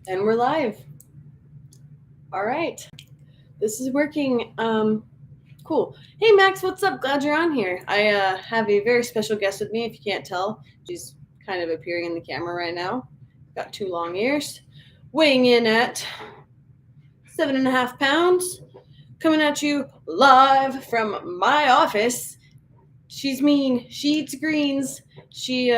And we're live. All right. This is working. Cool. Hey, Max, what's up? Glad you're on here. I have a very special guest with me, if you can't tell. She's kind of appearing in the camera right now. Got two long ears. Weighing in at 7.5 pounds. Coming at you live from my office. She's mean. She eats greens. She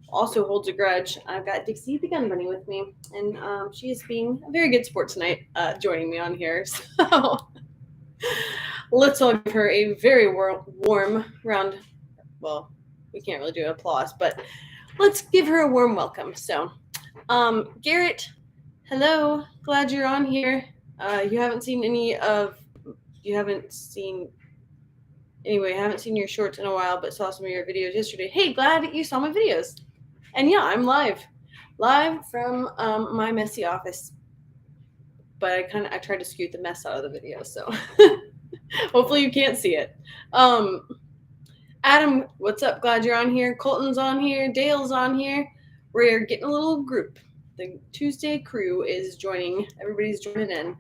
also holds a grudge. I've got Dixie the Gun Bunny with me, and she is being a very good sport tonight, joining me on here. So let's all give her a very warm round. Well, we can't really do applause, but let's give her a warm welcome. So, Garrett, hello. Glad you're on here. You haven't seen any of. You haven't seen Anyway, I haven't seen your shorts in a while, but saw some of your videos yesterday. Hey, glad you saw my videos. And yeah, I'm live from my messy office. But I tried to scoot the mess out of the video, so hopefully you can't see it. Adam, what's up? Glad you're on here. Colton's on here. Dale's on here. We're getting a little group. The Tuesday crew is joining. Everybody's joining in.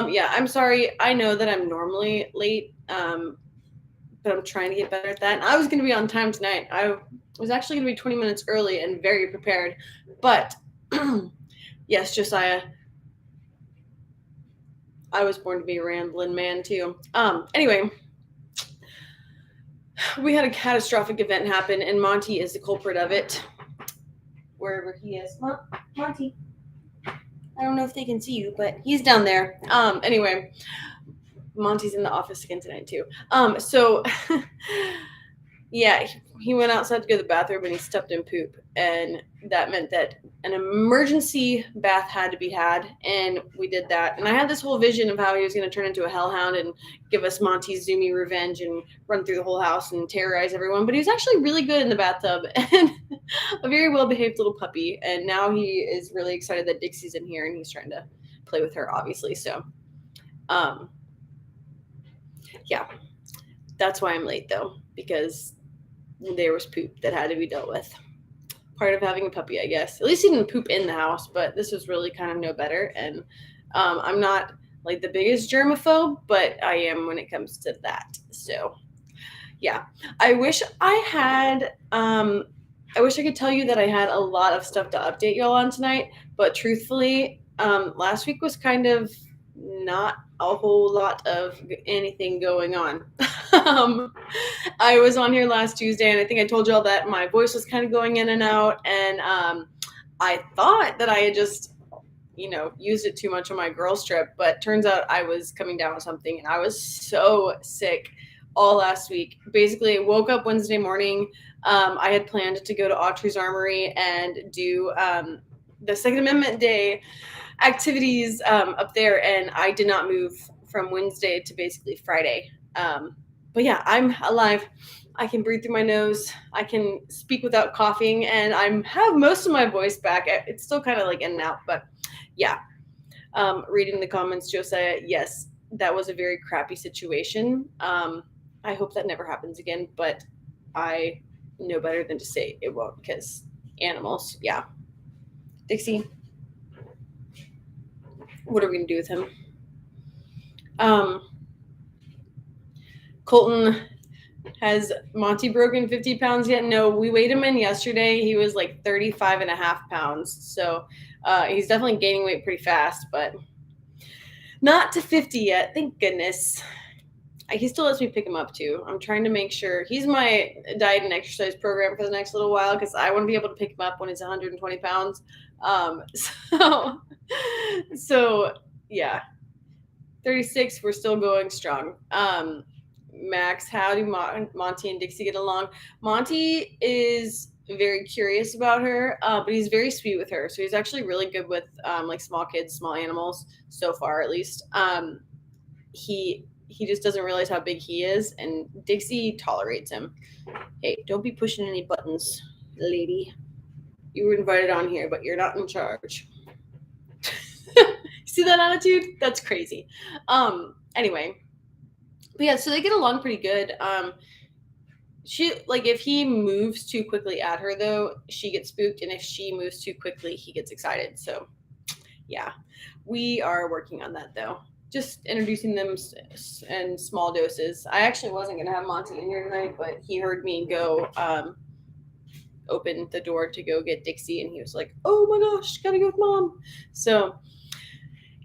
Yeah, I'm sorry. I know that I'm normally late. But I'm trying to get better at that. And I was going to be on time tonight. I was actually going to be 20 minutes early and very prepared. But yes, Josiah, I was born to be a rambling man too. Anyway, we had a catastrophic event happen, and Monty is the culprit of it. Wherever he is. Monty. I don't know if they can see you, but he's down there. Anyway, Monty's in the office again tonight too. So yeah, he went outside to go to the bathroom and he stepped in poop, and that meant that an emergency bath had to be had, and we did that. And I had this whole vision of how he was going to turn into a hellhound and give us Monty's Zoomy revenge and run through the whole house and terrorize everyone. But he was actually really good in the bathtub and a very well-behaved little puppy. And now he is really excited that Dixie's in here and he's trying to play with her, obviously. So, yeah, that's why I'm late though, because there was poop that had to be dealt with. Part of having a puppy, I guess. At least he didn't poop in the house, but this was really kind of no better. And I'm not like the biggest germaphobe, but I am when it comes to that. So yeah, I wish I could tell you that I had a lot of stuff to update y'all on tonight, but truthfully, last week was kind of not a whole lot of anything going on. I was on here last Tuesday, and I think I told y'all that my voice was kind of going in and out, and I thought that I had just, used it too much on my girls trip, but turns out I was coming down with something, and I was so sick all last week. Basically, I woke up Wednesday morning. I had planned to go to Autry's Armory and do the Second Amendment Day activities up there, and I did not move from Wednesday to basically Friday. But yeah, I'm alive. I can breathe through my nose. I can speak without coughing, and I have most of my voice back. It's still kind of like in and out, but yeah. Reading the comments, Josiah, yes, that was a very crappy situation. I hope that never happens again, but I know better than to say it won't, because animals, yeah. Dixie, what are we going to do with him? Colton, has Monty broken 50 pounds yet? No, we weighed him in yesterday. He was like 35.5 pounds. So he's definitely gaining weight pretty fast, but not to 50 yet. Thank goodness. He still lets me pick him up too. I'm trying to make sure he's my diet and exercise program for the next little while, because I want to be able to pick him up when he's 120 pounds. So yeah, 36. We're still going strong. Max, how do Monty and Dixie get along? Monty is very curious about her, but he's very sweet with her. So he's actually really good with like small kids, small animals, so far at least. He just doesn't realize how big he is, and Dixie tolerates him. Hey, don't be pushing any buttons, lady. You were invited on here, but you're not in charge. See that attitude? That's crazy. Anyway. But yeah, so they get along pretty good. If he moves too quickly at her, though, she gets spooked, and if she moves too quickly, he gets excited. So Yeah, we are working on that though. Just introducing them in small doses. I actually wasn't going to have Monty in here tonight, but he heard me go open the door to go get Dixie, and he was like, "Oh my gosh, gotta go with mom." So,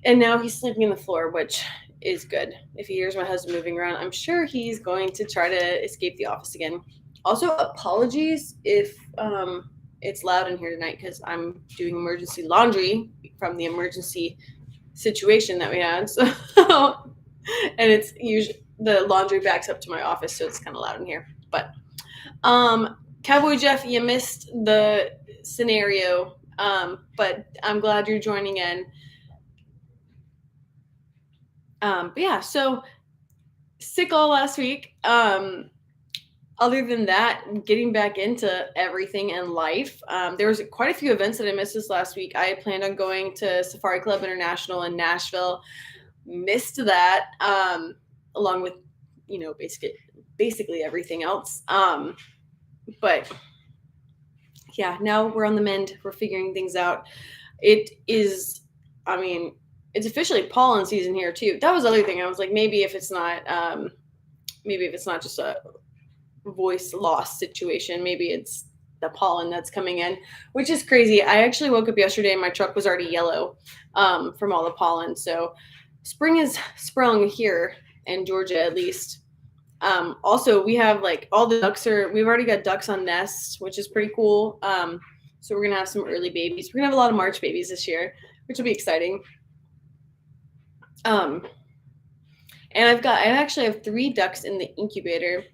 and now he's sleeping on the floor, which is good. If he hears my husband moving around, I'm sure he's going to try to escape the office again. Also, apologies if it's loud in here tonight because I'm doing emergency laundry from the emergency situation that we had. So, and it's usually the laundry backs up to my office, so it's kind of loud in here. But Cowboy Jeff, you missed the scenario, but I'm glad you're joining in. But yeah, so sick all last week. Other than that, getting back into everything in life. There was quite a few events that I missed this last week. I planned on going to Safari Club International in Nashville. Missed that, along with, basically everything else. But yeah, now we're on the mend. We're figuring things out. It is, it's officially pollen season here too. That was the other thing. I was like, maybe if it's not just a voice loss situation, maybe it's the pollen that's coming in, which is crazy. I actually woke up yesterday and my truck was already yellow from all the pollen. So spring is sprung here in Georgia, at least. Also, we have like all the we've already got ducks on nests, which is pretty cool. So we're going to have some early babies. We're going to have a lot of March babies this year, which will be exciting. And I actually have 3 ducks in the incubator,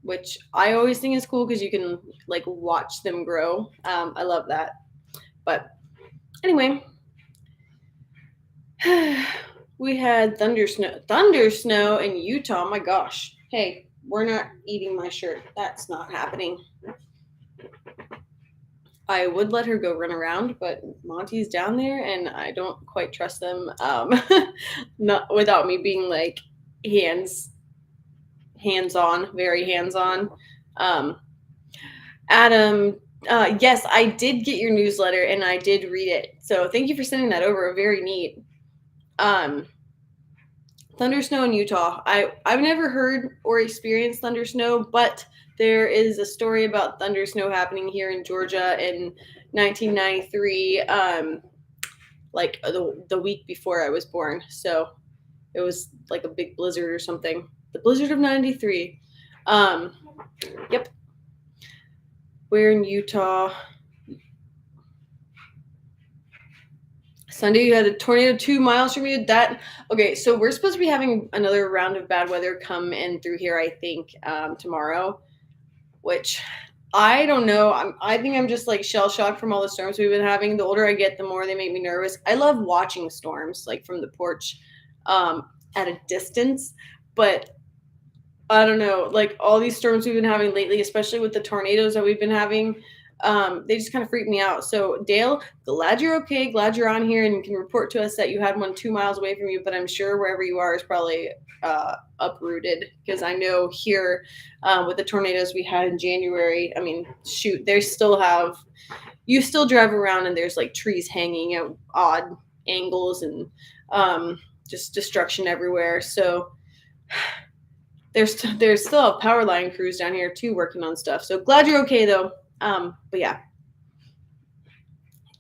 which I always think is cool because you can like watch them grow. I love that. But anyway, we had thunder snow in Utah. My gosh. Hey, we're not eating my shirt. That's not happening. I would let her go run around, but Monty's down there and I don't quite trust them. Not without me being like hands-on, very hands-on. Adam, yes, I did get your newsletter and I did read it. So thank you for sending that over. Very neat. Thunder snow in Utah. I've never heard or experienced thunder snow, but there is a story about thunder snow happening here in Georgia in 1993, like the week before I was born. So it was like a big blizzard or something. The blizzard of 93. Yep. We're in Utah. Sunday, you had a tornado 2 miles from you. Okay, so we're supposed to be having another round of bad weather come in through here, I think, tomorrow, which I don't know. I think I'm just like shell shocked from all the storms we've been having. The older I get, the more they make me nervous. I love watching storms, like from the porch at a distance, but I don't know, like all these storms we've been having lately, especially with the tornadoes that we've been having, they just kind of freak me out. So Dale, glad you're okay. Glad you're on here and you can report to us that you had one 2 miles away from you, but I'm sure wherever you are is probably uprooted, because I know here with the tornadoes we had in January, you still drive around and there's like trees hanging at odd angles and just destruction everywhere. So there's still power line crews down here too working on stuff. So glad you're okay though. But yeah.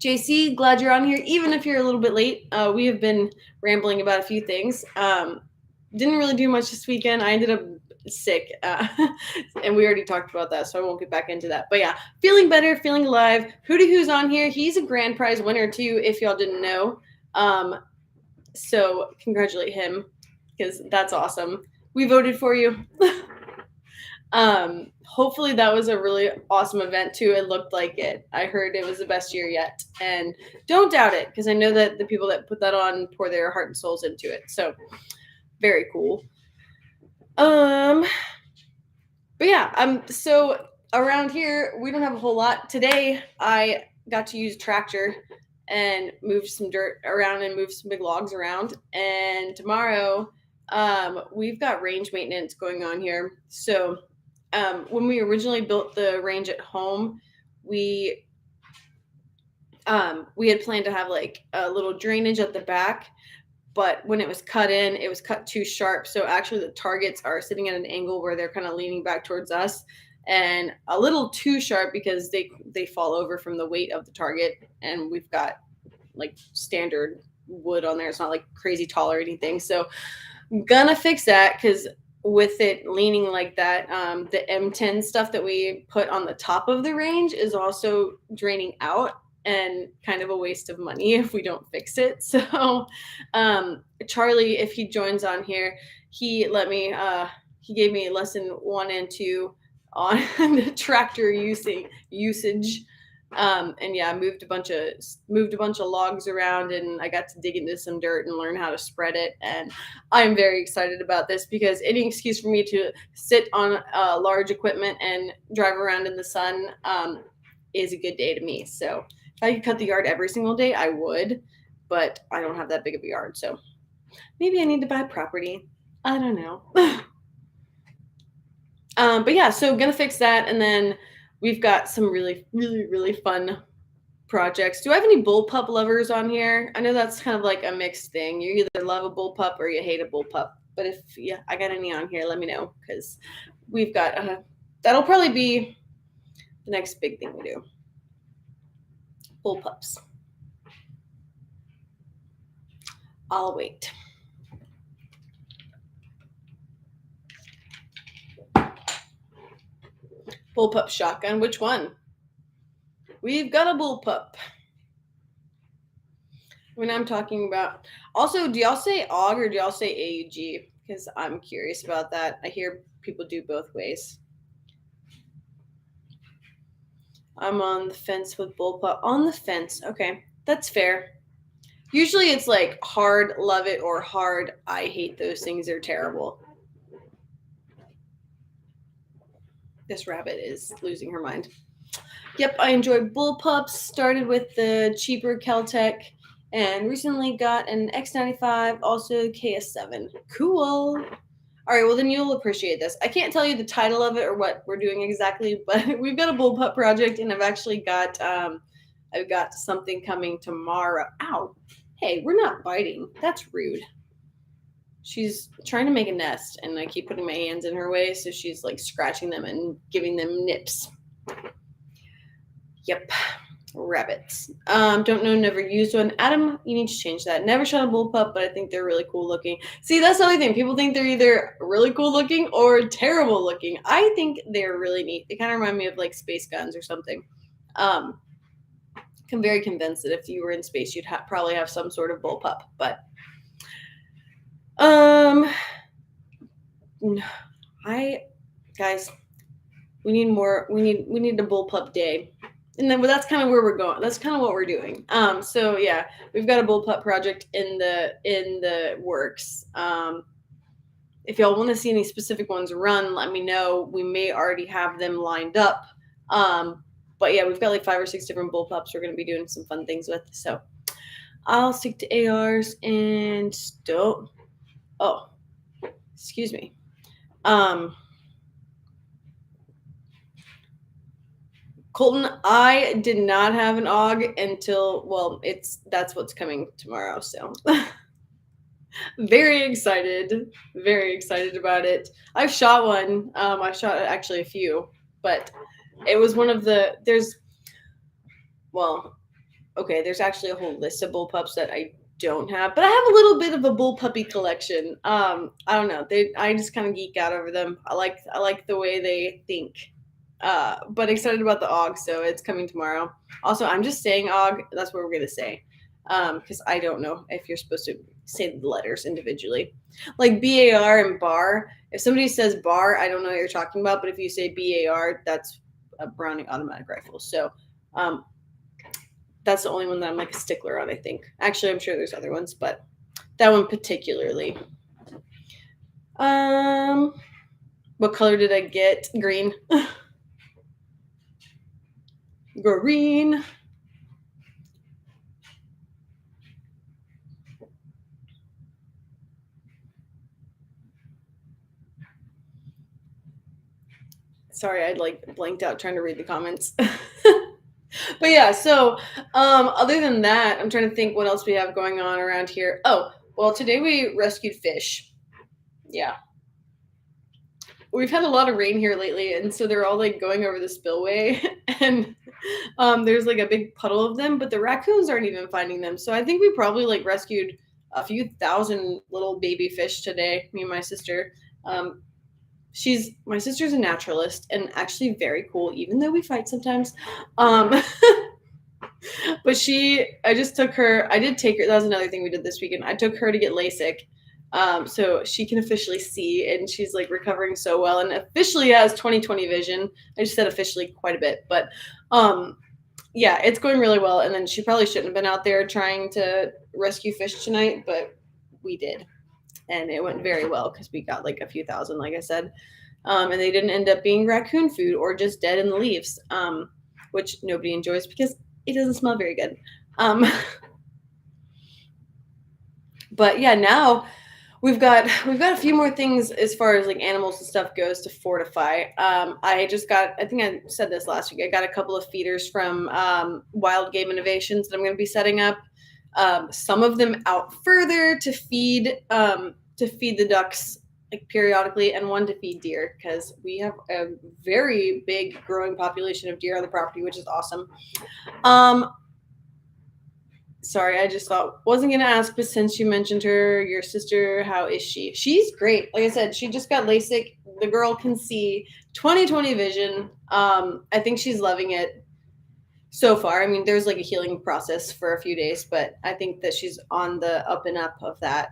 JC, glad you're on here, even if you're a little bit late. We have been rambling about a few things. Didn't really do much this weekend. I ended up sick, and we already talked about that, so I won't get back into that. But yeah, feeling better, feeling alive. Hootie Who's on here. He's a grand prize winner too, if y'all didn't know. So congratulate him, because that's awesome. We voted for you. Hopefully that was a really awesome event too. It looked like it. I heard it was the best year yet, and don't doubt it, because I know that the people that put that on pour their heart and souls into it. So very cool. But yeah, so around here we don't have a whole lot. Today I got to use a tractor and move some dirt around and move some big logs around, and tomorrow we've got range maintenance going on here. So when we originally built the range at home, we we had planned to have like a little drainage at the back, but when it was cut in, it was cut too sharp. So actually the targets are sitting at an angle where they're kind of leaning back towards us, and a little too sharp because they fall over from the weight of the target, and we've got like standard wood on there. It's not like crazy tall or anything. So I'm gonna fix that because with it leaning like that, the M10 stuff that we put on the top of the range is also draining out and kind of a waste of money if we don't fix it. So Charlie, if he joins on here, he let me he gave me lesson 1 and 2 on the tractor usage. And yeah, I moved a bunch of logs around, and I got to dig into some dirt and learn how to spread it. And I'm very excited about this because any excuse for me to sit on large equipment and drive around in the sun is a good day to me. So if I could cut the yard every single day, I would, but I don't have that big of a yard. So maybe I need to buy property. I don't know. But yeah, so gonna fix that, and then we've got some really, really, really fun projects. Do I have any bullpup lovers on here? I know that's kind of like a mixed thing. You either love a bullpup or you hate a bullpup. But if yeah, I got any on here, let me know, because we've got that'll probably be the next big thing we do. Bullpups. I'll wait. Bullpup shotgun. Which one? We've got a bullpup. When I'm talking about, also, do y'all say AUG or do y'all say AUG? Because I'm curious about that. I hear people do both ways. I'm on the fence with bullpup. On the fence. Okay, that's fair. Usually it's like hard, love it, or hard, I hate those things. They're terrible. This rabbit is losing her mind. Yep, I enjoy bullpups. Started with the cheaper Keltec and recently got an X95, also KS7. Cool. All right, well, then you'll appreciate this. I can't tell you the title of it or what we're doing exactly, but we've got a bullpup project, and I've actually got I've got something coming tomorrow. Ow. Hey, we're not biting. That's rude. She's trying to make a nest, and I keep putting my hands in her way, so she's like scratching them and giving them nips. Yep. Rabbits. Don't know, never used one. Adam, you need to change that. Never shot a bullpup, but I think they're really cool looking. See, that's the other thing. People think they're either really cool looking or terrible looking. I think they're really neat. They kind of remind me of like space guns or something. I'm very convinced that if you were in space, you'd probably have some sort of bullpup. But guys, we need more. We need a bullpup day. And then, but that's kind of where we're going. That's kind of what we're doing. So yeah, we've got a bullpup project in the works. If y'all want to see any specific ones run, let me know. We may already have them lined up. But yeah, we've got like 5 or 6 different bullpups we're going to be doing some fun things with. So I'll stick to ARs and don't. Oh, excuse me. Colton, I did not have an AUG until, well, that's what's coming tomorrow. So very excited about it. I've shot one. I've shot actually a few, but it was one of the, there's actually a whole list of bullpups that I don't have, but I have a little bit of a bullpuppy collection. I don't know. I just kind of geek out over them. I like the way they think. But excited about the AUG, so it's coming tomorrow. Also, I'm just saying AUG. That's what we're gonna say, because I don't know if you're supposed to say the letters individually, like BAR and BAR. If somebody says BAR, I don't know what you're talking about, but if you say BAR, that's a Browning automatic rifle. So, that's the only one that I'm like a stickler on. I think. Actually, I'm sure there's other ones, but that one particularly. What color did I get? Green. Green. Sorry, I like blanked out trying to read the comments. But yeah, so other than that, I'm trying to think what else we have going on around here. Oh, well, today we rescued fish. Yeah. We've had a lot of rain here lately, and so they're all like going over the spillway, and there's like a big puddle of them, but the raccoons aren't even finding them. So I think we probably like rescued a few thousand little baby fish today, me and my sister. Um, my sister's a naturalist and actually very cool, even though we fight sometimes. Um, but I just took her, I did take her, that was another thing we did this weekend. I took her to get LASIK. So she can officially see, and she's like recovering so well and officially has 20/20 vision. I just said officially quite a bit, but yeah, it's going really well. And then she probably shouldn't have been out there trying to rescue fish tonight, but we did. And it went very well because we got like a few thousand, like I said. And they didn't end up being raccoon food or just dead in the leaves, which nobody enjoys because it doesn't smell very good. But yeah, now we've got a few more things as far as like animals and stuff goes to fortify. I think I said this last week. I got a couple of feeders from Wild Game Innovations that I'm going to be setting up. Some of them out further to feed the ducks like periodically, and one to feed deer because we have a very big growing population of deer on the property, which is awesome. Sorry, I just wasn't gonna ask, but since you mentioned her, your sister, how is she? She's great. Like I said, she just got LASIK. The girl can see 20/20 vision. I think she's loving it so far. I mean, there's like a healing process for a few days, but I think that she's on the up and up of that.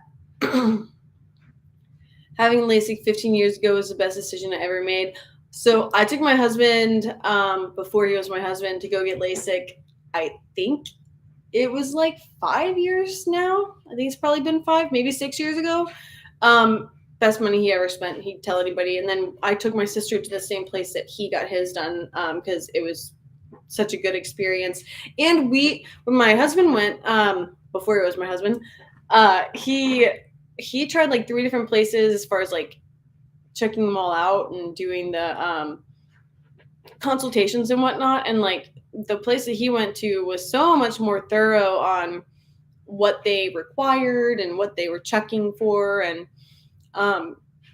Having LASIK 15 years ago was the best decision I ever made. So I took my husband, before he was my husband, to go get LASIK. I think it was like 5 years now. I think it's probably been 5, maybe 6 years ago. Best money he ever spent. He'd tell anybody. And then I took my sister to the same place that he got his done because it was such a good experience. And when my husband went, before he was my husband, he tried like 3 different places as far as like checking them all out and doing the consultations and whatnot. And like the place that he went to was so much more thorough on what they required and what they were checking for. And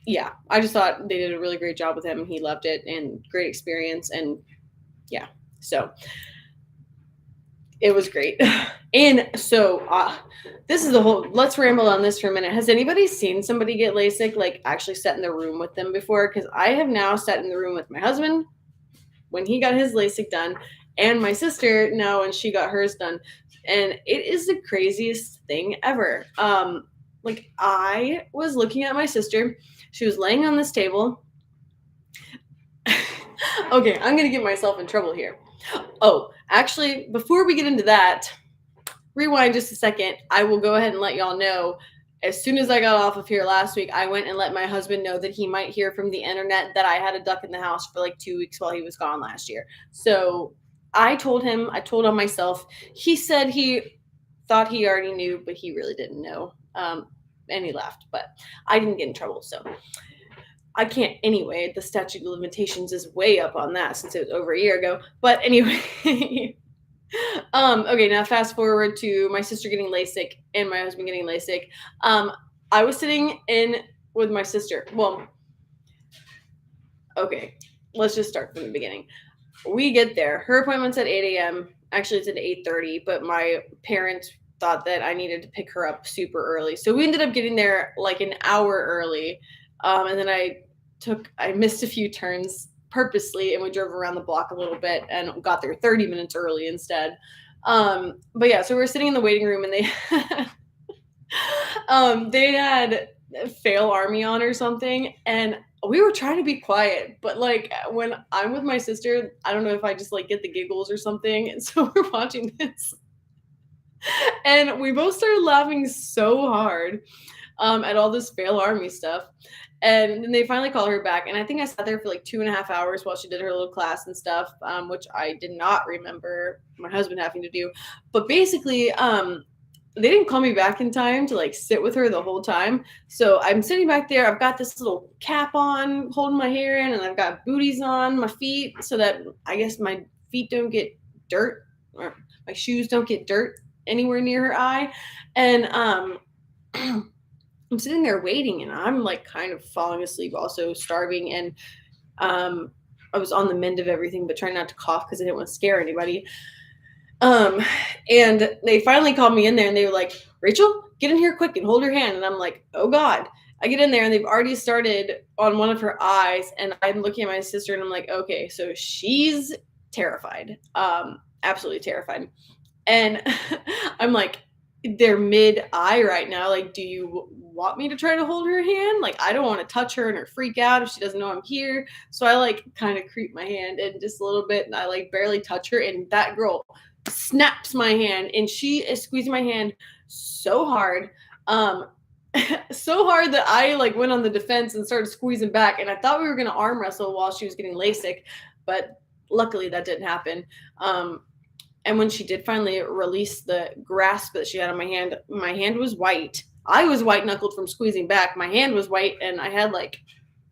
yeah, I just thought they did a really great job with him. He loved it and great experience. And yeah, so it was great. And so this is let's ramble on this for a minute. Has anybody seen somebody get LASIK, like actually sat in the room with them before? Because I have now sat in the room with my husband when he got his LASIK done, and my sister now when she got hers done. And it is the craziest thing ever. Like I was looking at my sister. She was laying on this table. Okay, I'm going to get myself in trouble here. Oh, actually, before we get into that, rewind just a second. I will go ahead and let y'all know. As soon as I got off of here last week, I went and let my husband know that he might hear from the internet that I had a duck in the house for like 2 weeks while he was gone last year. So I told on myself. He said he thought he already knew, but he really didn't know. And he laughed, but I didn't get in trouble. So I can't anyway. The statute of limitations is way up on that since it was over a year ago. But anyway, okay, now fast forward to my sister getting LASIK and my husband getting LASIK. I was sitting in with my sister. Well, okay, let's just start from the beginning. We get there. Her appointment's at 8 a.m. Actually, it's at 8:30, but my parents thought that I needed to pick her up super early. So we ended up getting there like an hour early. And then I missed a few turns purposely, and we drove around the block a little bit and got there 30 minutes early instead. But yeah, so we were sitting in the waiting room, and they had Fail Army on or something, and we were trying to be quiet, but like when I'm with my sister, I don't know if I just like get the giggles or something, and so we're watching this, and we both started laughing so hard at all this Fail Army stuff. And then they finally call her back. And I think I sat there for like 2.5 hours while she did her little class and stuff, which I did not remember my husband having to do. But basically, they didn't call me back in time to like sit with her the whole time. So I'm sitting back there. I've got this little cap on, holding my hair in, and I've got booties on my feet so that I guess my feet don't get dirt or my shoes don't get dirt anywhere near her eye. And I'm sitting there waiting, and I'm like kind of falling asleep, also starving, and I was on the mend of everything, but trying not to cough because I didn't want to scare anybody. Um, and they finally called me in there, and they were like, "Rachel, get in here quick and hold her hand." And I'm like, "Oh God." I get in there, and they've already started on one of her eyes, and I'm looking at my sister, and I'm like, okay, so she's terrified, absolutely terrified. And I'm like, they're mid eye right now. Like, do you want me to try to hold her hand? Like, I don't want to touch her and her freak out if she doesn't know I'm here. So I like kind of creep my hand in just a little bit, and I like barely touch her. And that girl snaps my hand, and she is squeezing my hand so hard. So hard that I like went on the defense and started squeezing back. And I thought we were going to arm wrestle while she was getting LASIK, but luckily that didn't happen. And when she did finally release the grasp that she had on my hand was white. I was white knuckled from squeezing back. My hand was white, and I had like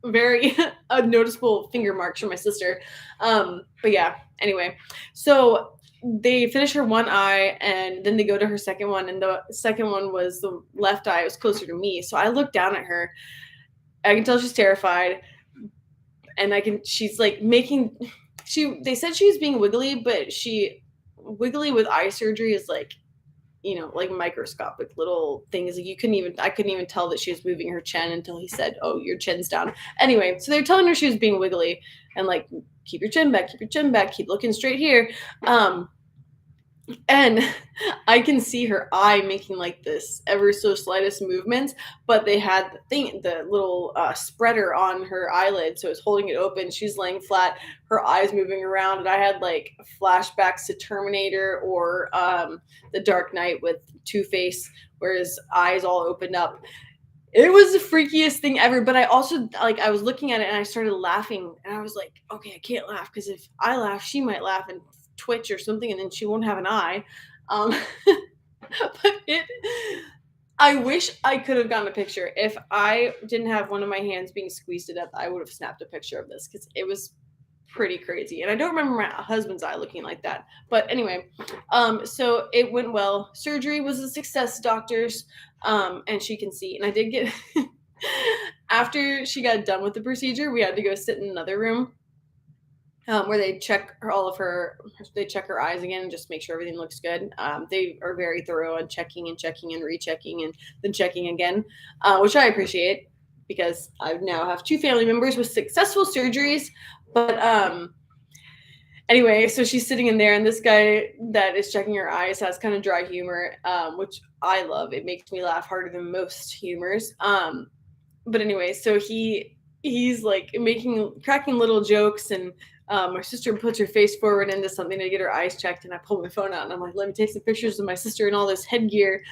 very noticeable finger marks from my sister. But yeah, anyway, so they finish her one eye, and then they go to her second one, and the second one was the left eye. It was closer to me, so I look down at her. I can tell she's terrified, and she's like making. They said she was being wiggly, but wiggly with eye surgery is like, like microscopic little things. Like I couldn't even tell that she was moving her chin until he said, "Oh, your chin's down." Anyway, so they're telling her she was being wiggly and like, keep your chin back, keep looking straight here. And I can see her eye making like this ever so slightest movements, but they had the little spreader on her eyelid, so it's holding it open. She's laying flat, her eyes moving around, and I had like flashbacks to Terminator or The Dark Knight with Two-Face, where his eyes all opened up. It was the freakiest thing ever, but I also, like, I was looking at it and I started laughing, and I was like, okay, I can't laugh because if I laugh, she might laugh and twitch or something, and then she won't have an eye. But I wish I could have gotten a picture. If I didn't have one of my hands being squeezed to death, I would have snapped a picture of this because it was pretty crazy. And I don't remember my husband's eye looking like that. But anyway, so it went well. Surgery was a success, doctors, and she can see. And I did get, after she got done with the procedure, we had to go sit in another room where they check they check her eyes again and just make sure everything looks good. They are very thorough on checking and rechecking and then checking again, which I appreciate because I now have 2 family members with successful surgeries. But anyway, so she's sitting in there, and this guy that is checking her eyes has kind of dry humor, which I love. It makes me laugh harder than most humors. But anyway, so he's like cracking little jokes, and my sister puts her face forward into something to get her eyes checked, and I pull my phone out, and I'm like, let me take some pictures of my sister and all this headgear.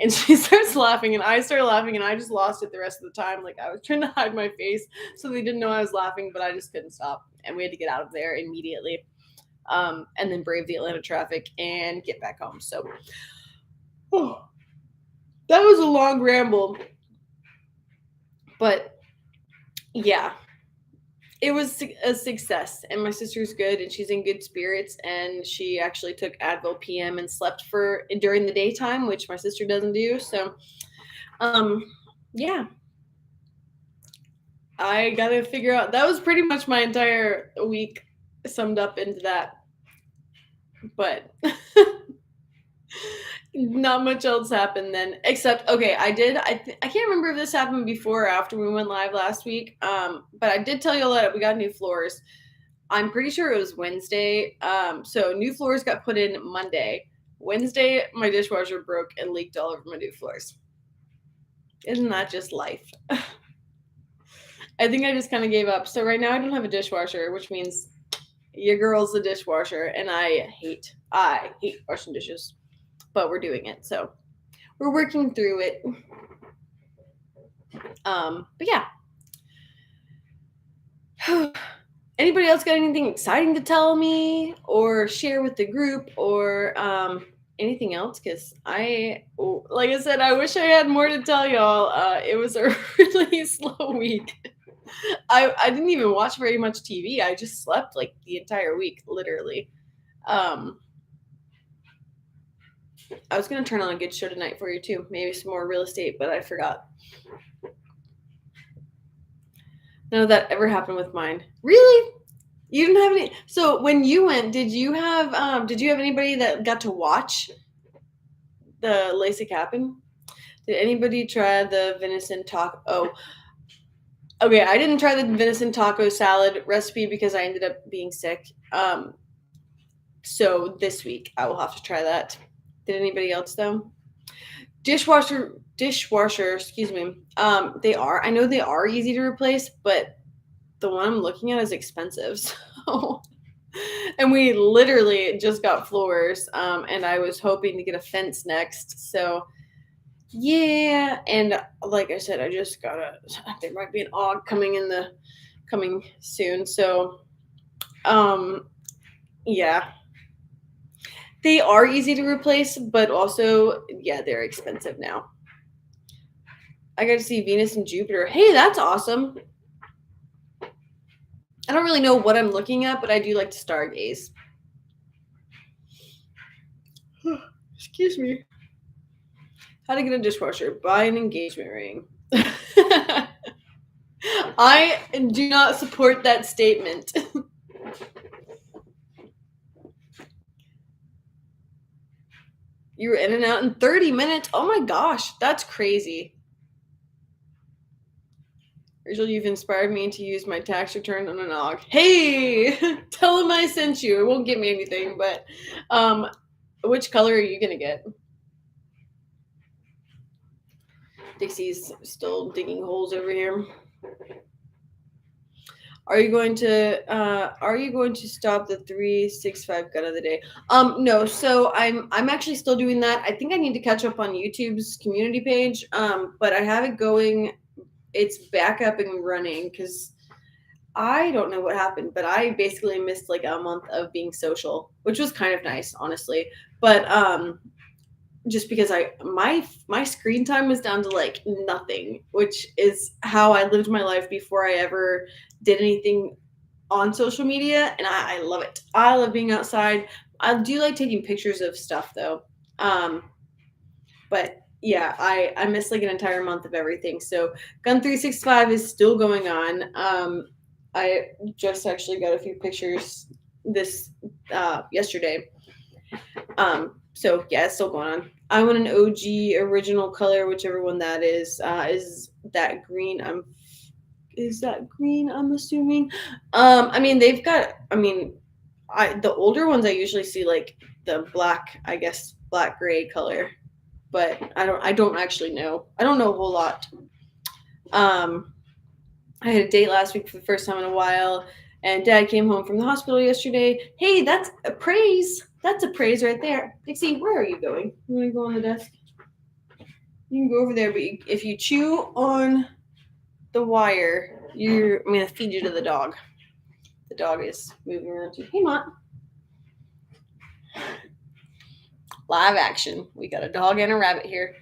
And she starts laughing, and I started laughing, and I just lost it the rest of the time. Like, I was trying to hide my face so they didn't know I was laughing, but I just couldn't stop. And we had to get out of there immediately, and then brave the Atlanta traffic and get back home. So that was a long ramble. But yeah, it was a success, and my sister's good, and she's in good spirits, and she actually took Advil PM and slept during the daytime, which my sister doesn't do. So, yeah, I gotta figure out. That was pretty much my entire week summed up into that, but not much else happened then, except, okay, I can't remember if this happened before or after we went live last week, but I did tell you all that we got new floors. I'm pretty sure it was Wednesday. So new floors got put in Monday. Wednesday, my dishwasher broke and leaked all over my new floors. Isn't that just life? I think I just kind of gave up. So right now I don't have a dishwasher, which means your girl's the dishwasher, and I hate washing dishes. But we're doing it, so we're working through it. But yeah. Anybody else got anything exciting to tell me or share with the group or anything else? Because like I said, I wish I had more to tell y'all. It was a really slow week. I didn't even watch very much TV. I just slept like the entire week, literally. I was going to turn on a good show tonight for you too. Maybe some more real estate, but I forgot. None of that ever happened with mine. Really? You didn't have any? So when you went, did you have anybody that got to watch the LASIK happen? Did anybody try the venison taco? Oh, okay. I didn't try the venison taco salad recipe because I ended up being sick. So this week I will have to try that. Did anybody else though? Dishwasher, excuse me. I know they are easy to replace, but the one I'm looking at is expensive. So, and we literally just got floors, and I was hoping to get a fence next. So, yeah, and like I said, there might be an AUG coming soon. So, yeah, they are easy to replace, but also, yeah, they're expensive now. I got to see Venus and Jupiter. Hey, that's awesome. I don't really know what I'm looking at, but I do like to stargaze. Excuse me. How to get a dishwasher? Buy an engagement ring. I do not support that statement. You were in and out in 30 minutes. Oh my gosh, that's crazy. Rachel, you've inspired me to use my tax return on an AUG. Hey, tell him I sent you. It won't get me anything, but which color are you going to get? Dixie's still digging holes over here. Are you going to stop the 365 gun of the day? No, so I'm actually still doing that. I think I need to catch up on YouTube's community page. But I have it going. It's back up and running because I don't know what happened, but I basically missed like a month of being social, which was kind of nice, honestly. But just because my screen time was down to like nothing, which is how I lived my life before I ever did anything on social media, and I love it. I love being outside. I do like taking pictures of stuff though. But yeah, I missed like an entire month of everything. So Gun 365 is still going on. I just actually got a few pictures this yesterday. So yeah, it's still going on. I want an OG original color, whichever one that is. Is that green? Is that green? I'm assuming. I mean, they've got. I mean, the older ones I usually see like the black, I guess black gray color, but I don't actually know. I don't know a whole lot. I had a date last week for the first time in a while, and Dad came home from the hospital yesterday. Hey, that's a praise. That's a praise right there. Dixie, where are you going? You want to go on the desk? You can go over there, but if you chew on the wire, I'm going to feed you to the dog. The dog is moving around too. Hey, Mont. Live action. We got a dog and a rabbit here.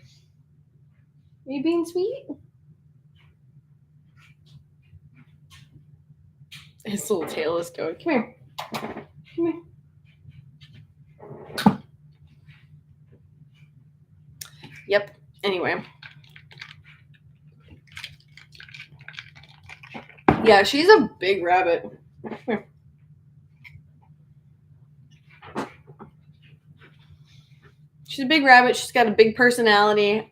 Are you being sweet? His little tail is going. Come here. Come here. Yep. Anyway. Yeah, she's a big rabbit. Come here. She's a big rabbit. She's got a big personality,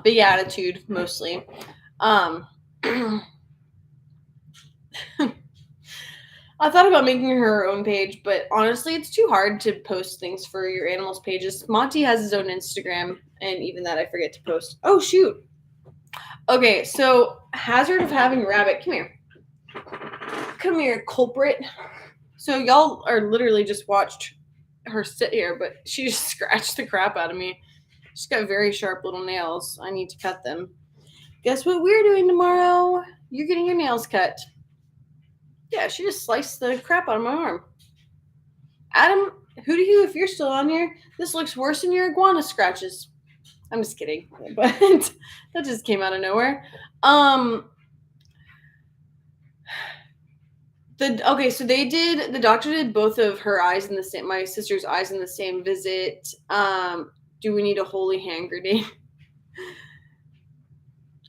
big attitude, mostly. I thought about making her own page, but honestly, it's too hard to post things for your animals' pages. Monty has his own Instagram, and even that I forget to post. Oh, shoot. Okay, so hazard of having a rabbit. Come here. Come here, culprit. So y'all are literally just watched her sit here, but she just scratched the crap out of me. She's got very sharp little nails. I need to cut them. Guess what we're doing tomorrow? You're getting your nails cut. Yeah, she just sliced the crap out of my arm. Adam, who do you, if you're still on here, this looks worse than your iguana scratches. I'm just kidding, but that just came out of nowhere. So the doctor did both of her eyes in the same, my sister's eyes in the same visit. Do we need a holy hand grenade?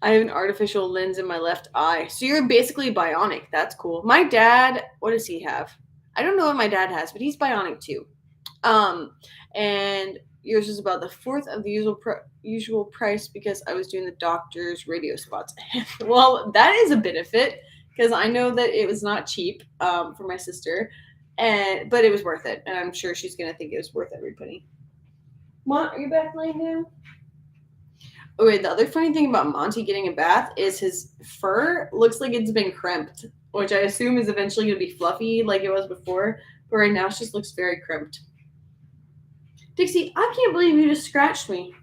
I have an artificial lens in my left eye. So you're basically bionic. That's cool. My dad, what does he have? I don't know what my dad has, but he's bionic too. And yours is about the fourth of the usual price because I was doing the doctor's radio spots. Well, that is a benefit because I know that it was not cheap for my sister, but it was worth it, and I'm sure she's gonna think it was worth every penny. Mont, are you back laying down? Oh wait, the other funny thing about Monty getting a bath is his fur looks like it's been crimped, which I assume is eventually gonna be fluffy like it was before, but right now it just looks very crimped. Dixie, I can't believe you just scratched me.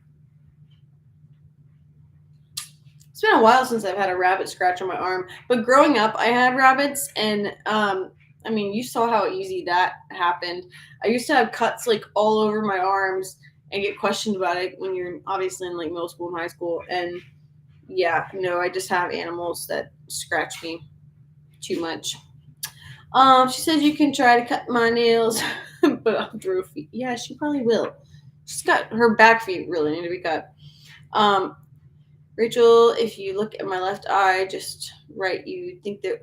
It's been a while since I've had a rabbit scratch on my arm, but growing up, I had rabbits, and I mean, you saw how easy that happened. I used to have cuts like all over my arms and get questioned about it when you're obviously in like middle school and high school. And yeah, no, I just have animals that scratch me too much. She says you can try to cut my nails, but I'll throw feet. Yeah, she probably will. She's got her back feet really need to be cut. Rachel, if you look at my left eye, just right, you think that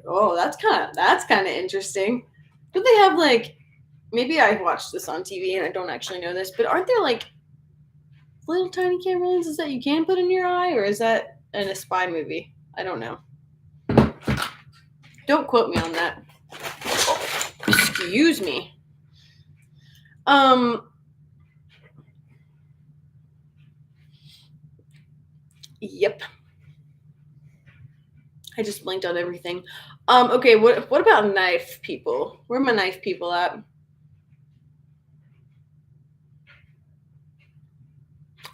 that's kind of interesting. Don't they have like maybe I watched this on TV and I don't actually know this, but aren't there like little tiny camera lenses that you can put in your eye, or is that in a spy movie? I don't know. Don't quote me on that. Oh, excuse me. Yep. I just blinked on everything. Okay, what about knife people? Where are my knife people at?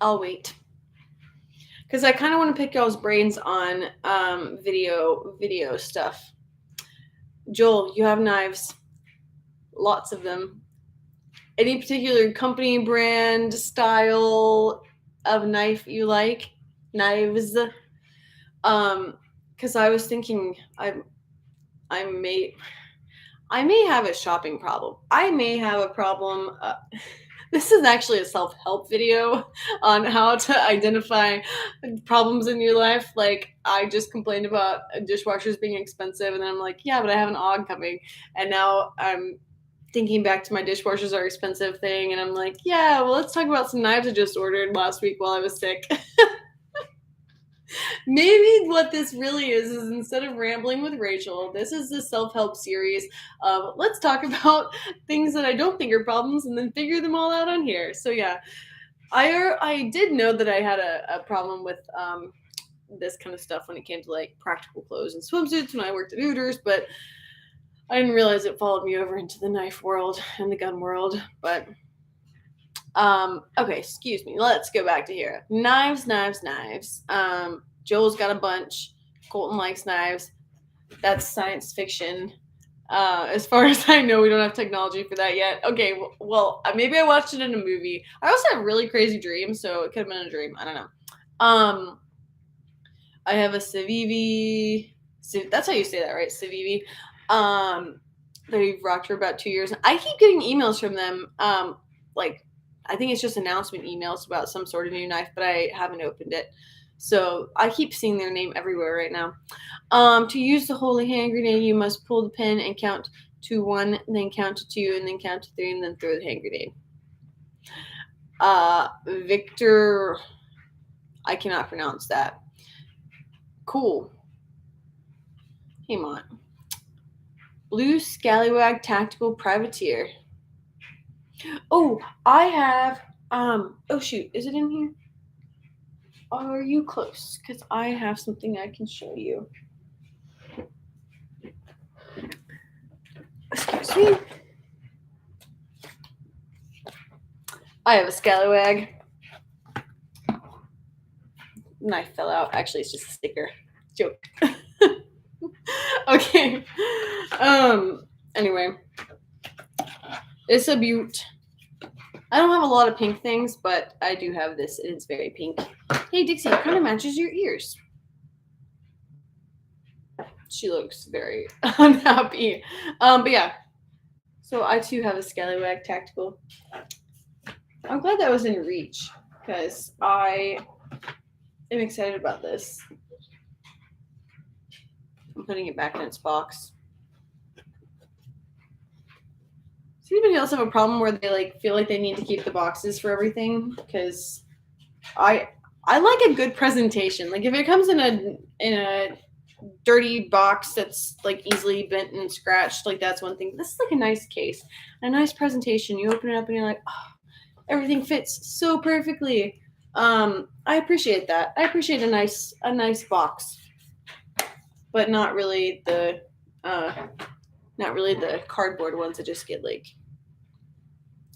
I'll wait. Because I kind of want to pick y'all's brains on video stuff. Joel, you have knives. Lots of them. Any particular company, brand, style of knife you like? Knives? Because I was thinking I may have a shopping problem. I may have a problem. This is actually a self-help video on how to identify problems in your life. Like, I just complained about dishwashers being expensive, and then I'm like, yeah, but I have an OG coming. And now I'm thinking back to my dishwashers are expensive thing, and I'm like, yeah, well, let's talk about some knives I just ordered last week while I was sick. Maybe what this really is instead of rambling with Rachel, this is the self-help series of let's talk about things that I don't think are problems and then figure them all out on here. So yeah, I did know that I had a problem with this kind of stuff when it came to like practical clothes and swimsuits when I worked at Hooters, but I didn't realize it followed me over into the knife world and the gun world. But okay, excuse me. Let's go back to here. Knives. Joel's got a bunch. Colton likes knives. That's science fiction. As far as I know, we don't have technology for that yet. Okay, well, maybe I watched it in a movie. I also have really crazy dreams, so it could have been a dream. I don't know. I have a Civivi. That's how you say that, right? Civivi. That we've rocked for about 2 years. I keep getting emails from them. Like, I think it's just announcement emails about some sort of new knife, but I haven't opened it. So I keep seeing their name everywhere right now. To use the holy hand grenade, you must pull the pin and count to 1, and then count to 2, and then count to 3, and then throw the hand grenade. Victor, I cannot pronounce that. Cool. Hey, Mont. Blue Scallywag Tactical Privateer. Oh, I have, oh shoot, is it in here? Are you close? Because I have something I can show you. Excuse me. I have a Scallywag. Knife fell out. Actually, it's just a sticker. Joke. Okay. Anyway. It's a beaut. I don't have a lot of pink things, but I do have this, and it's very pink. Hey, Dixie, it kind of matches your ears. She looks very unhappy. But yeah. So I, too, have a Scallywag Tactical. I'm glad that was in reach. because I am excited about this. I'm putting it back in its box. Does anybody else have a problem where they like feel like they need to keep the boxes for everything? Because I like a good presentation. Like if it comes in a dirty box that's like easily bent and scratched, like that's one thing. This is like a nice case, a nice presentation. You open it up and you're like, oh, everything fits so perfectly. I appreciate that. I appreciate a nice box, but not really the cardboard ones that just get like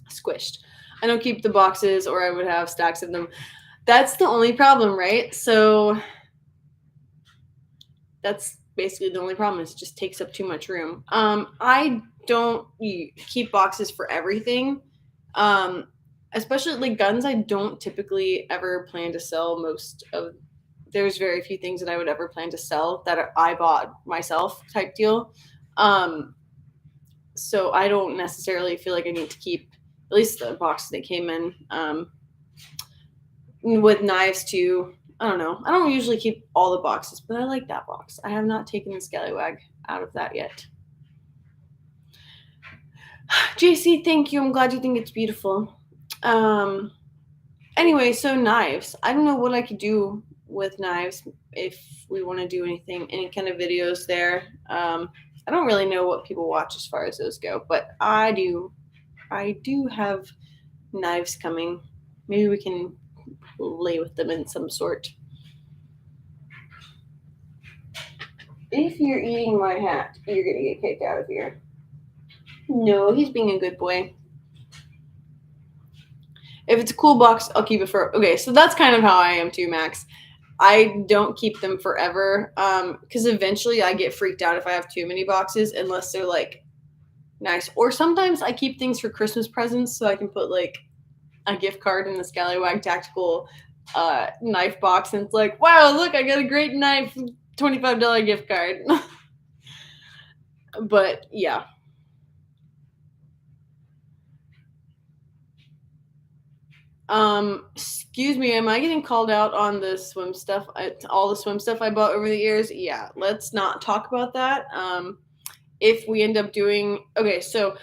squished. I don't keep the boxes, or I would have stacks of them. That's the only problem, right? So that's basically the only problem, is it just takes up too much room. I don't keep boxes for everything. Especially like guns, I don't typically ever plan to sell there's very few things that I would ever plan to sell that I bought myself type deal. So I don't necessarily feel like I need to keep at least the box that came in. With knives too, I don't know. I don't usually keep all the boxes, but I like that box. I have not taken the scallywag out of that yet. JC, thank you. I'm glad you think it's beautiful. Anyway, so knives. I don't know what I could do with knives if we want to do any kind of videos there. I don't really know what people watch as far as those go, but I do have knives coming. Maybe we can play with them in some sort. If you're eating my hat, you're gonna get kicked out of here. No, he's being a good boy. If it's a cool box, I'll keep it for. Okay, so that's kind of how I am too, Max. I don't keep them forever, because eventually I get freaked out if I have too many boxes, unless they're like nice. Or sometimes I keep things for Christmas presents, so I can put like a gift card in the Scallywag Tactical knife box, and it's like, wow, look, I got a great knife, $25 gift card. But yeah. Excuse me, am I getting called out on the swim stuff? All the swim stuff I bought over the years? Yeah, let's not talk about that. If we end up doing, okay, so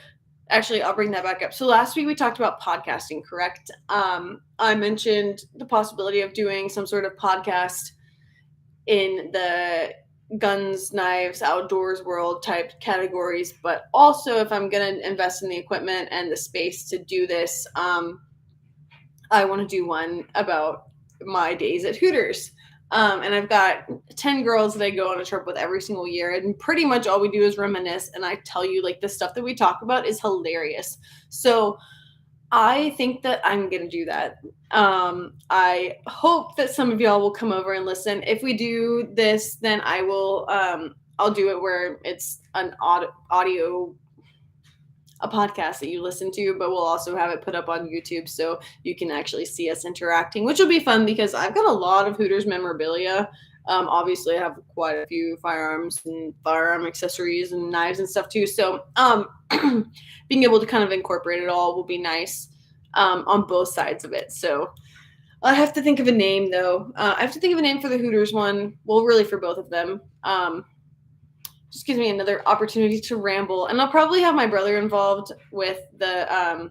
actually I'll bring that back up. So last week we talked about podcasting, correct? I mentioned the possibility of doing some sort of podcast in the guns, knives, outdoors world type categories, but also if I'm going to invest in the equipment and the space to do this, I want to do one about my days at Hooters. And I've got 10 girls that I go on a trip with every single year. And pretty much all we do is reminisce. And I tell you, like, the stuff that we talk about is hilarious. So I think that I'm going to do that. I hope that some of y'all will come over and listen. If we do this, then I will, I'll do it where it's an audio a podcast that you listen to, but we'll also have it put up on YouTube so you can actually see us interacting, which will be fun because I've got a lot of Hooters memorabilia. Obviously, I have quite a few firearms and firearm accessories and knives and stuff too. So being able to kind of incorporate it all will be nice on both sides of it. So I have to think of a name, though. I have to think of a name for the Hooters one. Well, really for both of them. Just gives me another opportunity to ramble, and I'll probably have my brother involved with the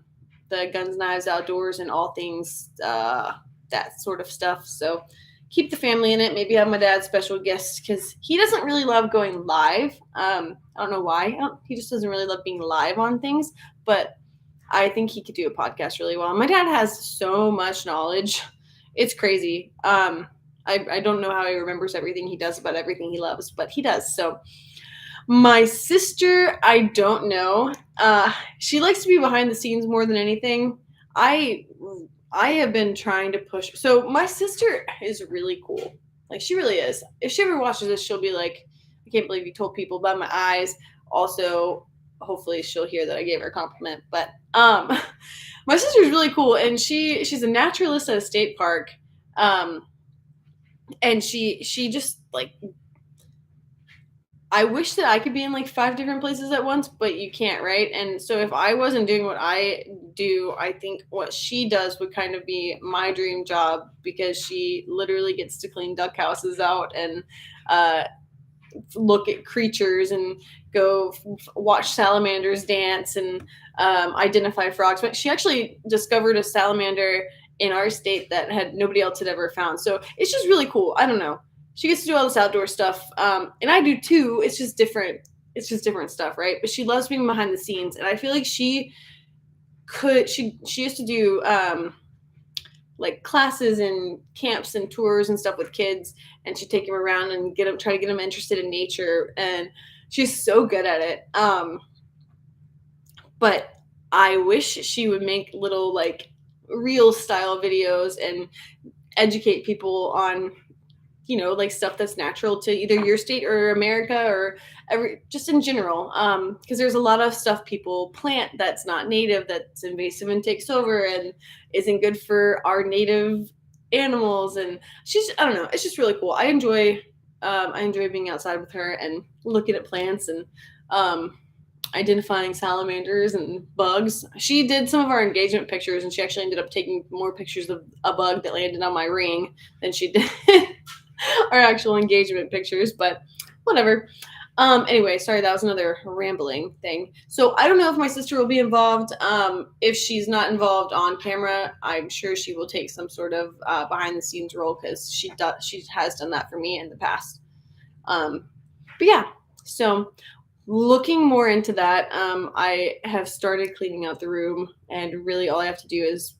guns, knives, outdoors, and all things that sort of stuff. So keep the family in it. Maybe have my dad's special guest because he doesn't really love going live. I don't know why. He just doesn't really love being live on things, but I think he could do a podcast really well. My dad has so much knowledge. It's crazy. I don't know how he remembers everything he does about everything he loves, but he does. So my sister, I don't know. She likes to be behind the scenes more than anything. I have been trying to push. So my sister is really cool. Like, she really is. If she ever watches this, she'll be like, I can't believe you told people about my eyes. Also, hopefully she'll hear that I gave her a compliment. But my sister's really cool, and she's a naturalist at a state park. And she just like I wish that I could be in like 5 different places at once, but you can't, right? And so if I wasn't doing what I do, I think what she does would kind of be my dream job, because she literally gets to clean duck houses out and look at creatures and go watch salamanders dance and identify frogs. But she actually discovered a salamander in our state that had nobody else had ever found. So it's just really cool. I don't know. She gets to do all this outdoor stuff, and I do too. It's just different. It's just different stuff, right? But she loves being behind the scenes, and I feel like she could. She used to do like classes and camps and tours and stuff with kids, and she'd take them around and try to get them interested in nature, and she's so good at it. But I wish she would make little like real style videos and educate people on, like stuff that's natural to either your state or America or just in general. Because there's a lot of stuff people plant that's not native, that's invasive and takes over and isn't good for our native animals. And I don't know, it's just really cool. I enjoy being outside with her and looking at plants and identifying salamanders and bugs. She did some of our engagement pictures, and she actually ended up taking more pictures of a bug that landed on my ring than she did our actual engagement pictures, but whatever. Anyway, sorry, that was another rambling thing. So I don't know if my sister will be involved. If she's not involved on camera, I'm sure she will take some sort of behind the scenes role, because she has done that for me in the past. But yeah, so looking more into that, I have started cleaning out the room, and really all I have to do is,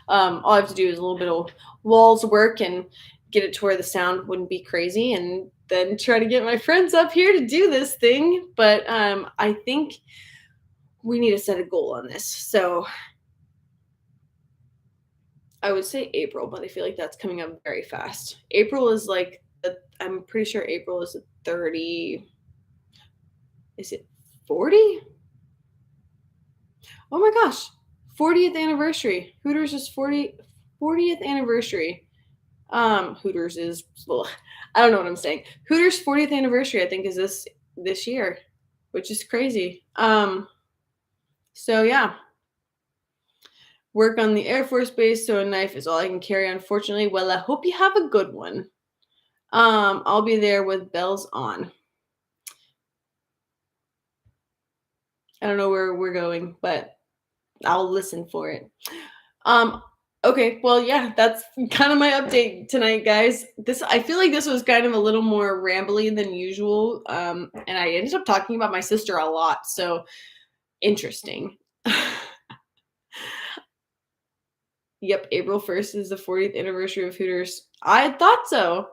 all I have to do is a little bit of walls work and get it to where the sound wouldn't be crazy, and then try to get my friends up here to do this thing. But I think we need to set a goal on this. So I would say April, but I feel like that's coming up very fast. April is like, I'm pretty sure April is 30. Is it 40? Oh my gosh. 40th anniversary. Hooters is 40th anniversary. Hooters is, well, I don't know what I'm saying. Hooters 40th anniversary, I think, is this year, which is crazy. So yeah. Work on the Air Force Base, so a knife is all I can carry, unfortunately. Well, I hope you have a good one. I'll be there with bells on. I don't know where we're going, but I'll listen for it. Okay, well, yeah, that's kind of my update tonight, guys. I feel like this was kind of a little more rambly than usual, and I ended up talking about my sister a lot, so interesting. Yep, April 1st is the 40th anniversary of Hooters. I thought so.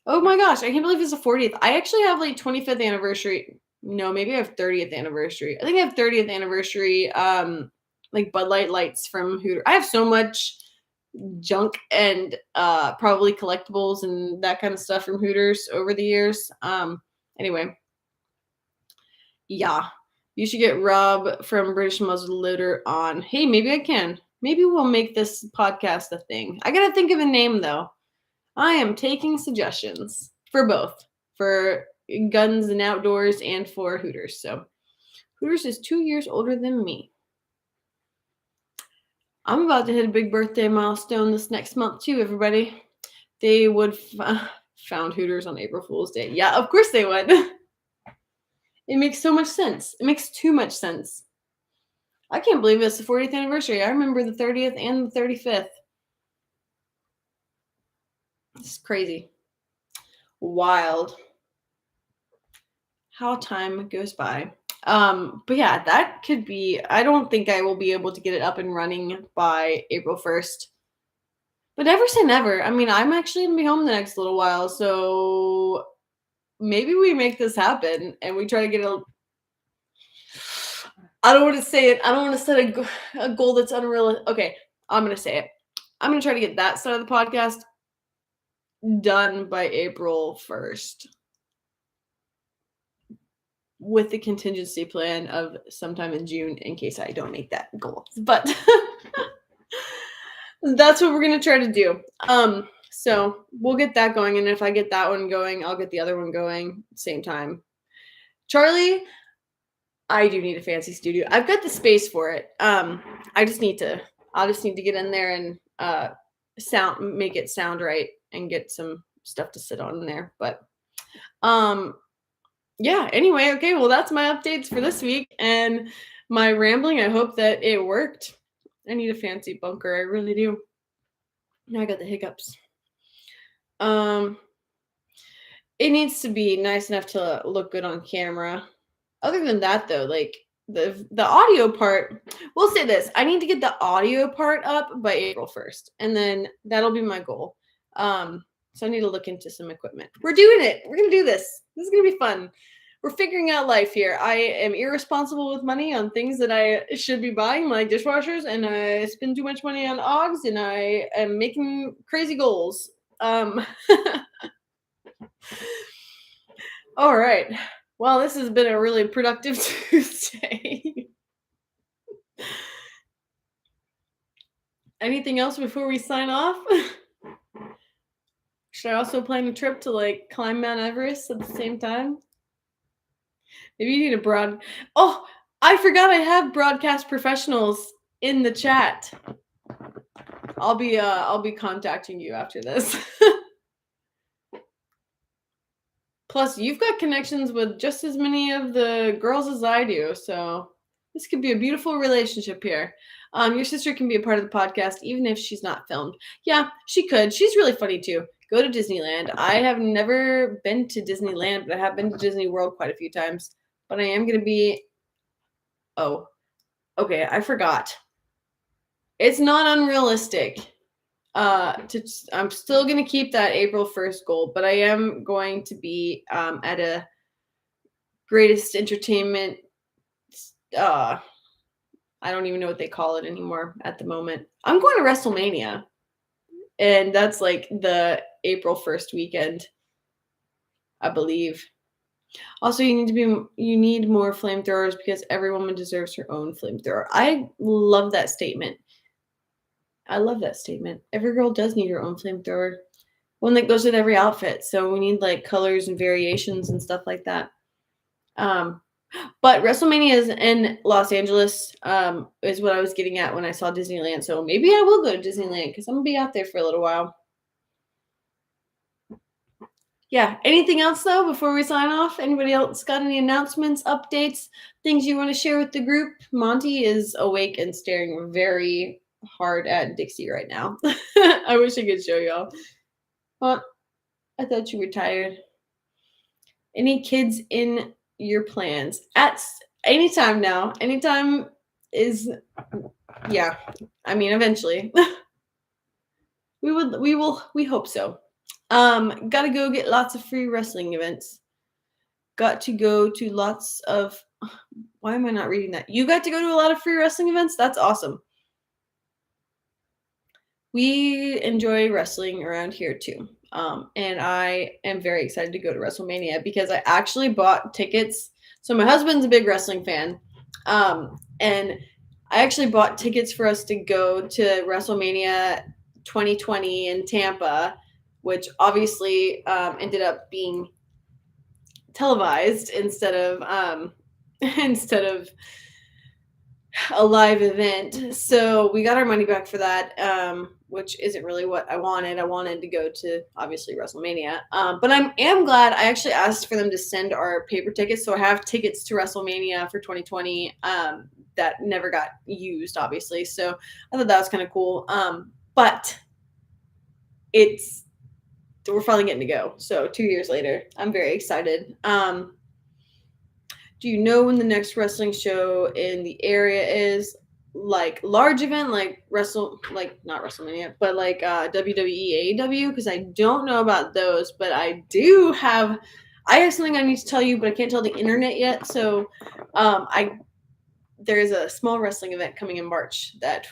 Oh my gosh, I can't believe it's the 40th. I actually have like 25th anniversary. No, maybe I have 30th anniversary. I think I have 30th anniversary like Bud Light lights from Hooters. I have so much junk and probably collectibles and that kind of stuff from Hooters over the years. Anyway. Yeah. You should get Rob from British Muzzleloader on. Hey, maybe I can. Maybe we'll make this podcast a thing. I gotta think of a name though. I am taking suggestions for both, for Guns and Outdoors and for Hooters. So Hooters is 2 years older than me. I'm about to hit a big birthday milestone this next month too, everybody. They would found Hooters on April Fool's Day. Yeah, of course they would. It makes so much sense. It makes too much sense. I can't believe it's the 40th anniversary. I remember the 30th and the 35th. It's crazy. Wild. How time goes by. But yeah, that could be, I don't think I will be able to get it up and running by April 1st. But never say never. I mean, I'm actually going to be home the next little while, so maybe we make this happen and we try to get I don't want to say it. I don't want to set a goal that's unrealistic. Okay, I'm going to say it. I'm going to try to get that side of the podcast done by April 1st. With the contingency plan of sometime in June in case I don't make that goal. But that's what we're going to try to do. So we'll get that going. And if I get that one going, I'll get the other one going at the same time. Charlie, I do need a fancy studio. I've got the space for it. I'll just need to get in there and make it sound right and get some stuff to sit on in there. But yeah, anyway, okay, well that's my updates for this week and my rambling. I hope that it worked. I need a fancy bunker, I really do. Now I got the hiccups. It needs to be nice enough to look good on camera. Other than that, though, like the audio part, we'll say this: I need to get the audio part up by April 1st, and then that'll be my goal. So I need to look into some equipment. We're doing it. We're gonna do this. This is gonna be fun. We're figuring out life here. I am irresponsible with money on things that I should be buying, like dishwashers, and I spend too much money on Oggs, and I am making crazy goals. All right. Well, this has been a really productive Tuesday. Anything else before we sign off? Should I also plan a trip to like climb Mount Everest at the same time? Maybe you need a Oh, I forgot I have broadcast professionals in the chat. I'll be contacting you after this. Plus, you've got connections with just as many of the girls as I do, so this could be a beautiful relationship here. Your sister can be a part of the podcast, even if she's not filmed. Yeah, she could. She's really funny too. Go to Disneyland. I have never been to Disneyland, but I have been to Disney World quite a few times. But I am going to be... Oh, okay, I forgot. It's not unrealistic. I'm still going to keep that April 1st goal, but I am going to be at a greatest entertainment... I don't even know what they call it anymore at the moment. I'm going to WrestleMania. And that's like the April 1st weekend, I believe. Also, you need more flamethrowers because every woman deserves her own flamethrower. I love that statement. Every girl does need her own flamethrower. One that goes with every outfit. So we need like colors and variations and stuff like that. But WrestleMania is in Los Angeles, is what I was getting at when I saw Disneyland. So maybe I will go to Disneyland because I'm going to be out there for a little while. Yeah. Anything else, though, before we sign off? Anybody else got any announcements, updates, things you want to share with the group? Monty is awake and staring very hard at Dixie right now. I wish I could show y'all. Well, I thought you were tired. Any kids in your plans? At anytime now. Anytime is... Yeah. I mean, eventually. We hope so. Gotta go get lots of free wrestling events. Got to go to lots of... Why am I not reading that? You got to go to a lot of free wrestling events? That's awesome. We enjoy wrestling around here too. And I am very excited to go to WrestleMania because I actually bought tickets. So my husband's a big wrestling fan. And I actually bought tickets for us to go to WrestleMania 2020 in Tampa, which obviously ended up being televised instead of a live event. So we got our money back for that, which isn't really what I wanted. I wanted to go to obviously WrestleMania. But I am glad I actually asked for them to send our paper tickets. So I have tickets to WrestleMania for 2020 that never got used, obviously. So I thought that was kind of cool. But we're finally getting to go. So 2 years later, I'm very excited. Do you know when the next wrestling show in the area is? Like large event, like not WrestleMania, but like WWE, AEW? Because I don't know about those, but I have something I need to tell you, but I can't tell the internet yet. So there is a small wrestling event coming in March that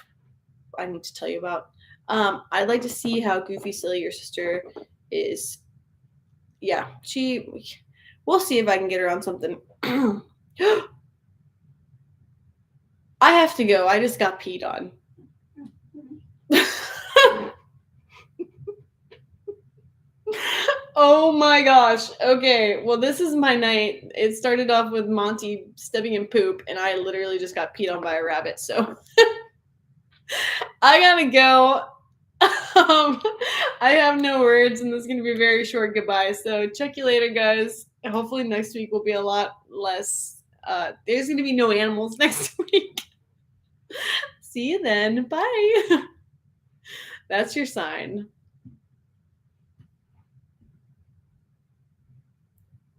I need to tell you about. I'd like to see how goofy silly your sister is. Yeah, we'll see if I can get her on something. I have to go. I just got peed on. Oh my gosh. Okay. Well, this is my night. It started off with Monty stepping in poop, and I literally just got peed on by a rabbit. So I gotta go. I have no words, and this is gonna be a very short goodbye. So check you later, guys. Hopefully next week will be a lot less. There's gonna be no animals next week. See you then. Bye. That's your sign.